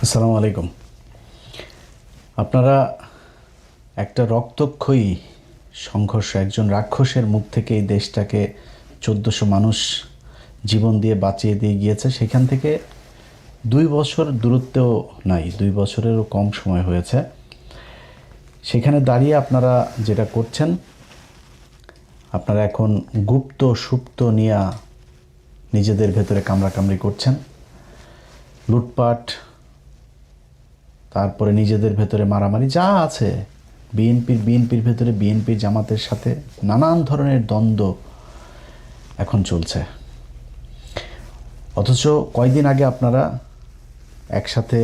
আসসালামু আলাইকুম। আপনারা একটা রক্তক্ষয়ী সংঘর্ষ, একজন রাক্ষসের মুখ থেকে এই দেশটাকে ১৪০০ মানুষ জীবন দিয়ে বাঁচিয়ে দিয়ে গিয়েছে। সেখান থেকে ২ বছর দূরত্বেও নাই, ২ বছরেরও কম সময় হয়েছে। সেখানে দাঁড়িয়ে আপনারা যেটা করছেন, আপনারা এখন গুপ্ত সুপ্ত নিয়ে নিজেদের ভেতরে কামড়াকামড়ি করছেন, লুটপাট, তারপরে নিজেদের ভেতরে মারামারি যা আছে, বিএনপির ভেতরে বিএনপির জামাতের সাথে নানান ধরনের দ্বন্দ্ব এখন চলছে। অথচ কয়দিন আগে আপনারা একসাথে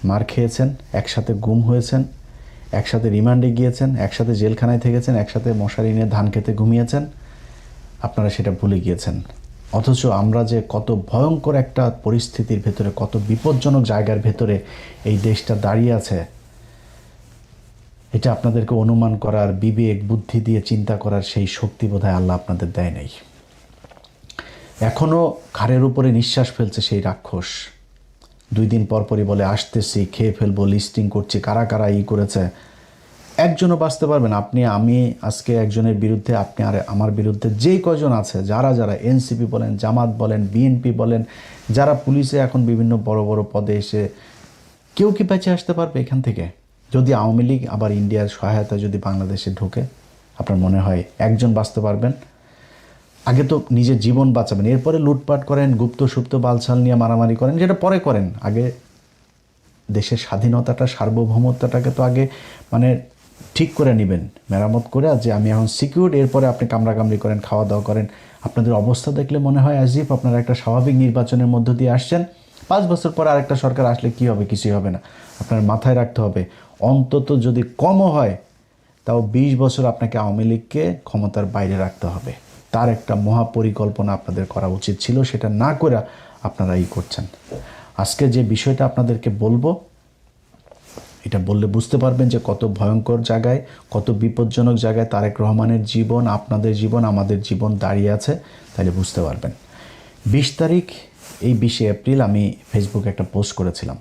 মার খেয়েছেন, একসাথে গুম হয়েছেন, একসাথে রিমান্ডে গিয়েছেন, একসাথে জেলখানায় থেকেছেন, একসাথে মশারি নিয়ে ধান খেতে ঘুমিয়েছেন। আপনারা সেটা ভুলে গিয়েছেন। অথচ আমরা যে কত ভয়ঙ্কর একটা পরিস্থিতির ভেতরে, কত বিপজ্জনক জায়গার ভেতরে এই দেশটা দাঁড়িয়ে আছে, এটা আপনাদেরকে অনুমান করার, বিবেক বুদ্ধি দিয়ে চিন্তা করার সেই শক্তি বোধহয় আল্লাহ আপনাদের দেয় নাই। এখনও ঘাড়ের উপরে নিঃশ্বাস ফেলছে সেই রাক্ষস। 2 দিন পরপরই বলে আসতেছি, খেয়ে ফেলবো, লিস্টিং করছি, কারা কারা করেছে। একজনও বাঁচতে পারবেন। আমি আজকে একজনের বিরুদ্ধে, আপনি আর আমার বিরুদ্ধে যে কজন আছে, যারা এনসিপি বলেন, জামাত বলেন, বিএনপি বলেন, যারা পুলিশে এখন বিভিন্ন বড় বড় পদে এসে, কেউ কি বেঁচে আসতে পারবে এখান থেকে? যদি আওয়ামী লীগ আবার ইন্ডিয়ার সহায়তা যদি বাংলাদেশে ঢোকে, আপনার মনে হয় একজন বাঁচতে পারবেন? আগে তো নিজের জীবন বাঁচাবেন, এরপরে লুটপাট করেন, গুপ্ত সুপ্ত বালছাল নিয়ে মারামারি করেন, যেটা পরে করেন। আগে দেশের স্বাধীনতাটা, সার্বভৌমত্বটাকে তো আগে ঠিক করে নেবেন, মেরামত করে, যে আমি এখন সিকিউর, এরপরে আপনি কামড়াকামড়ি করেন, খাওয়া দাওয়া করেন। আপনাদের অবস্থা দেখলে মনে হয় অ্যাজ আপনারা একটা স্বাভাবিক নির্বাচনের মধ্য দিয়ে আসছেন। 5 বছর পর আরেকটা সরকার আসলে কি হবে? কিছুই হবে না। আপনার মাথায় রাখতে হবে, অন্তত যদি কমও হয়, তাও 20 বছর আপনাকে আওয়ামী লীগকে ক্ষমতার বাইরে রাখতে হবে। তার একটা মহাপরিকল্পনা আপনাদের করা উচিত ছিল, সেটা না করে আপনারা করছেন। আজকে যে বিষয়টা আপনাদেরকে বলবো, এটা বললে বুঝতে পারবেন যে কত ভয়ঙ্কর জায়গায়, কত বিপজ্জনক জায়গায় তারেক রহমানের জীবন, আপনাদের জীবন, আমাদের জীবন দাঁড়িয়ে আছে। তাহলে বুঝতে পারবেন। 20 তারিখ, এই 20 এপ্রিল আমি ফেসবুকে একটা পোস্ট করেছিলাম,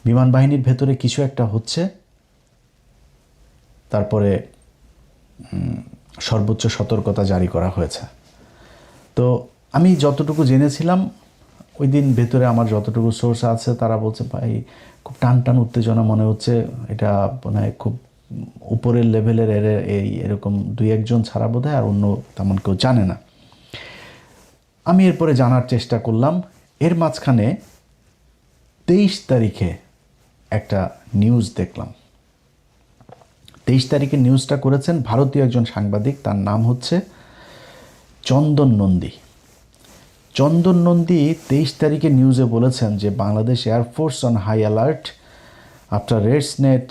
বিমান বাহিনীর ভেতরে কিছু একটা হচ্ছে, তারপরে সর্বোচ্চ সতর্কতা জারি করা হয়েছে। তো আমি যতটুকু জেনেছিলাম, ওই দিন ভেতরে আমার যতটুকু সোর্স আছে, তারা বলছে ভাই খুব টান টান উত্তেজনা মনে হচ্ছে, এটা মনে হয় খুব উপরের লেভেলের, এরকম 2-1 জন ছাড়া বোধ হয় আর অন্য তেমন কেউ জানে না। আমি এরপরে জানার চেষ্টা করলাম। এর মাঝখানে 23 তারিখে একটা নিউজ দেখলাম। 23 তারিখে নিউজটা করেছেন ভারতীয় একজন সাংবাদিক, তার নাম হচ্ছে চন্দন নন্দী। চন্দন নন্দী 23 তারিখে নিউজে বলেছেন যে Bangladesh air force on high alert after raids net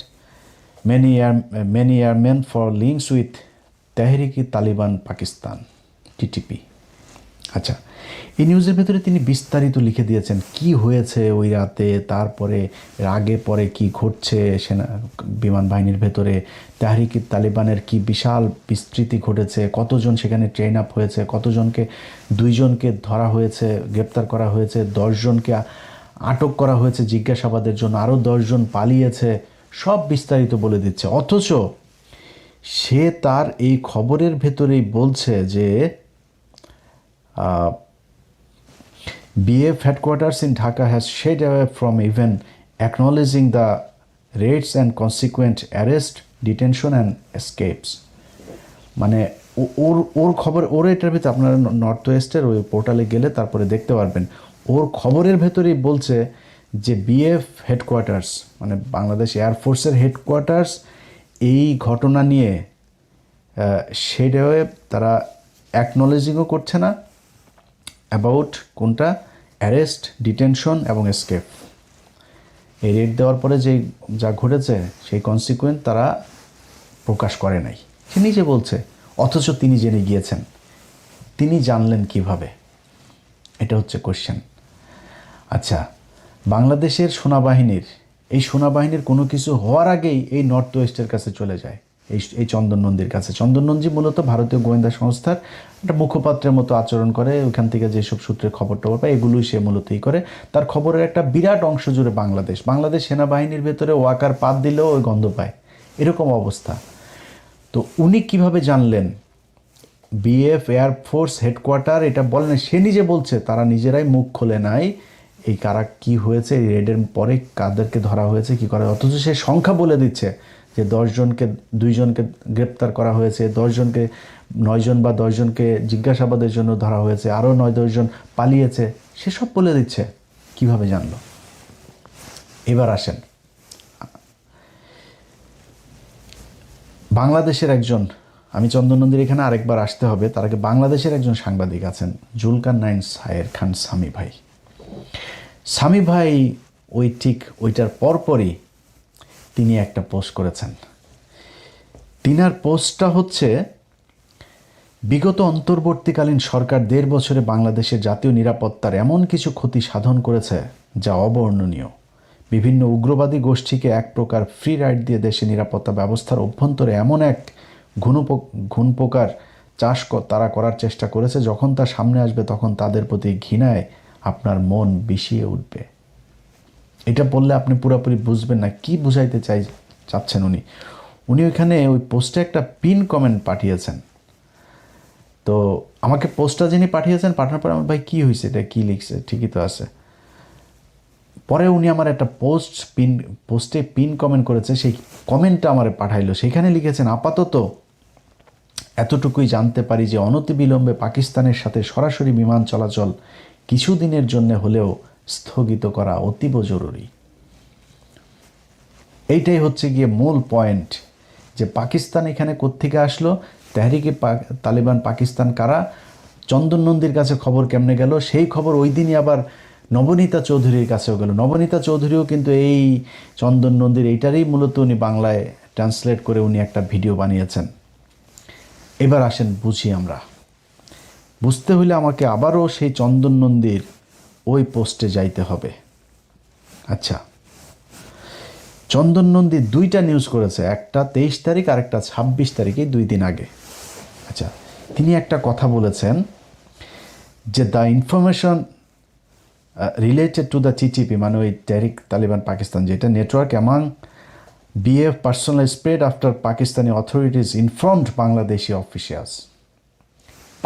many airmen for links with Tehrik-i Taliban Pakistan, TTP. আচ্ছা, এই নিউজের ভেতরে তিনি বিস্তারিত লিখে দিয়েছেন কি হয়েছে ওই রাতে, তারপরে এর আগে পরে কি ঘটছে, সেনা বিমান বাহিনীর ভেতরে তেহরিকি তালিবানের কি বিশাল বিস্তৃতি ঘটেছে, কতজন সেখানে ট্রেন আপ হয়েছে, কতজনকে, 2 জনকে ধরা হয়েছে, গ্রেপ্তার করা হয়েছে, 10 জনকে আটক করা হয়েছে জিজ্ঞাসাবাদের জন্য, আরও 10 জন পালিয়েছে, সব বিস্তারিত বলে দিচ্ছে। অথচ সে তার এই খবরের ভেতরেই বলছে যে BF headquarters in Dhaka has shied away from even acknowledging the raids and consequent arrest, detention and escapes. মানে ওর খবর, ওর এটার ভিতরে আপনারা নর্থ ওয়েস্টের ওই পোর্টালে গেলে তারপরে দেখতে পারবেন, ওর খবরের ভেতরেই বলছে যে BF হেডকোয়ার্টার্স, মানে বাংলাদেশ এয়ারফোর্সের হেডকোয়ার্টার্স, এই ঘটনা নিয়ে সেটাও তারা অ্যাকনোলেজিংও করছে না অ্যাবাউট কোনটা, অ্যারেস্ট, ডিটেনশন এবং এসকেপ। এই রেড দেওয়ার পরে যা ঘটেছে সেই কনসিকুয়েন্ট তারা প্রকাশ করে নাই, সে নিজে বলছে। অথচ তিনি জেনে গিয়েছেন। তিনি জানলেন কিভাবে? এটা হচ্ছে কোশ্চেন। আচ্ছা, বাংলাদেশের সেনাবাহিনীর কোনো কিছু হওয়ার আগেই এই নর্থ ওয়েস্টের কাছে চলে যায়। এই চন্দন নন্দীর কাছে। চন্দন নন্দী মূলত ভারতীয় গোয়েন্দা সংস্থার একটা মুখপাত্রের মতো আচরণ করে, ওইখান থেকে যেসব সূত্রে খবর টবর পায় এগুলোই সে মূলতই করে। তার খবরের একটা বিরাট অংশ জুড়ে বাংলাদেশ সেনাবাহিনীর ভেতরে ওয়াকার পাত দিলেও ওই গন্ধ পায়, এরকম অবস্থা। তো উনি কিভাবে জানলেন? বিএফ এয়ারফোর্স হেডকোয়ার্টার এটা বলেন, সে নিজে বলছে তারা নিজেরাই মুখ খোলে নাই এই কারা কি হয়েছে, এই রেডের পরে কাদেরকে ধরা হয়েছে কি করা, অথচ সে সংখ্যা বলে দিচ্ছে যে 2জনকে গ্রেপ্তার করা হয়েছে, 9জন বা 10জনকে জিজ্ঞাসাবাদের জন্য ধরা হয়েছে, আরও 9-10জন পালিয়েছে, সেসব বলে দিচ্ছে। কিভাবে জানলো? এবার আসেন, বাংলাদেশের একজন, আমি চন্দন নন্দীর এখানে আরেকবার আসতে হবে, তার আগে বাংলাদেশের একজন সাংবাদিক আছেন, জুলকারনাইন সায়ের খান সামি ভাই ওইটার পরপরই তিনি একটা পোস্ট করেছেন। তিনার পোস্টটা হচ্ছে, বিগত অন্তর্বর্তীকালীন সরকার 1.5 বছরে বাংলাদেশের জাতীয় নিরাপত্তার এমন কিছু ক্ষতি সাধন করেছে যা অবর্ণনীয়। বিভিন্ন উগ্রবাদী গোষ্ঠীকে এক প্রকার ফ্রি রাইড দিয়ে দেশে নিরাপত্তা ব্যবস্থার অভ্যন্তরে এমন এক ঘুণপোকার চাষ তারা করার চেষ্টা করেছে, যখন তা সামনে আসবে তখন তাদের প্রতি ঘৃণায় আপনার মন বিষিয়ে উঠবে। এটা বললে আপনি পুরোপুরি বুঝবেন না কি বুঝাইতে চাচ্ছেন উনি ওইখানে ওই পোস্টে একটা পিন কমেন্ট পাঠিয়েছেন। তো আমাকে পোস্টটা যিনি পাঠিয়েছেন, পাঠানোর পরে আমার ভাই কী হয়েছে, এটা কী লিখছে, ঠিকই তো আছে। পরে উনি আমার একটা পোস্টে পিন কমেন্ট করেছে, সেই কমেন্টটা আমার পাঠাইলো। সেখানে লিখেছেন, আপাতত এতটুকুই জানতে পারি যে অনতিবিলম্বে পাকিস্তানের সাথে সরাসরি বিমান চলাচল কিছুদিনের জন্য হলেও স্থগিত করা অতীব জরুরি। এইটাই হচ্ছে গিয়ে মূল পয়েন্ট, যে পাকিস্তান এখানে কোত্থেকে আসলো, তেহরিকে তালিবান পাকিস্তান কারা, চন্দন নন্দীর কাছে খবর কেমনে গেল, সেই খবর ওই দিনই আবার নবনীতা চৌধুরীর কাছেও গেল। নবনীতা চৌধুরীও কিন্তু এই চন্দন নন্দীর এইটারই মূলত উনি বাংলায় ট্রান্সলেট করে উনি একটা ভিডিও বানিয়েছেন। এবার আসেন বুঝি আমরা। বুঝতে হলে আমাকে আবারও সেই চন্দন নন্দীর ওই পোস্টে যাইতে হবে। আচ্ছা, চন্দন নন্দী 2টা নিউজ করেছে, একটা 23 তারিখ আর একটা 26 তারিখে, 2 দিন আগে। আচ্ছা, তিনি একটা কথা বলেছেন যে the information related to the TTP, মানে ওই তেহরিক তালিবান পাকিস্তান, যেটা network among BF personal spread after Pakistani authorities informed Bangladeshi officials.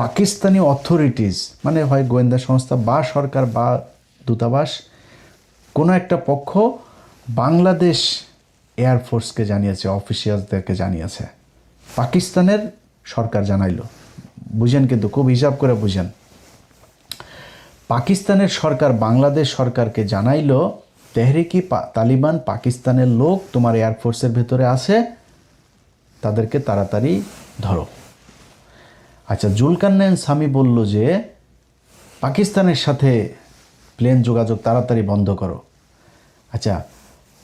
Pakistani authorities মানে হয় গোয়েন্দা সংস্থা বা সরকার বা দূতাবাস, কোনো একটা পক্ষ বাংলাদেশ এয়ারফোর্সকে জানিয়েছে, অফিসিয়ালসদেরকে জানিয়েছে, পাকিস্তানের সরকার জানাইলো। বুঝেন, কিন্তু খুব হিসাব করে বুঝেন, পাকিস্তানের সরকার বাংলাদেশ সরকারকে জানাইলো তেহরিকি তালিবান পাকিস্তানের লোক তোমার এয়ারফোর্সের ভেতরে আছে, তাদেরকে তাড়াতাড়ি ধরো। আচ্ছা, জুলকারনাইন সামি বলল যে পাকিস্তানের সাথে প্লেন যোগাযোগ তাড়াতাড়ি বন্ধ করো। আচ্ছা,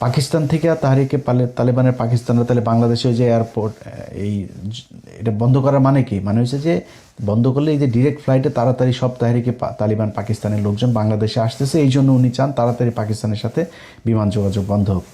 পাকিস্তান থেকে তাহরিকে তালিবানের পাকিস্তানরা তাহলে বাংলাদেশে যে এয়ারপোর্ট এটা বন্ধ করার মানে কি? মানে হচ্ছে যে বন্ধ করলে এই যে ডিরেক্ট ফ্লাইটে তাড়াতাড়ি সব তাহরিকে তালিবান পাকিস্তানের লোকজন বাংলাদেশে আসতেছে, এই জন্য উনি চান তাড়াতাড়ি পাকিস্তানের সাথে বিমান যোগাযোগ বন্ধ হোক।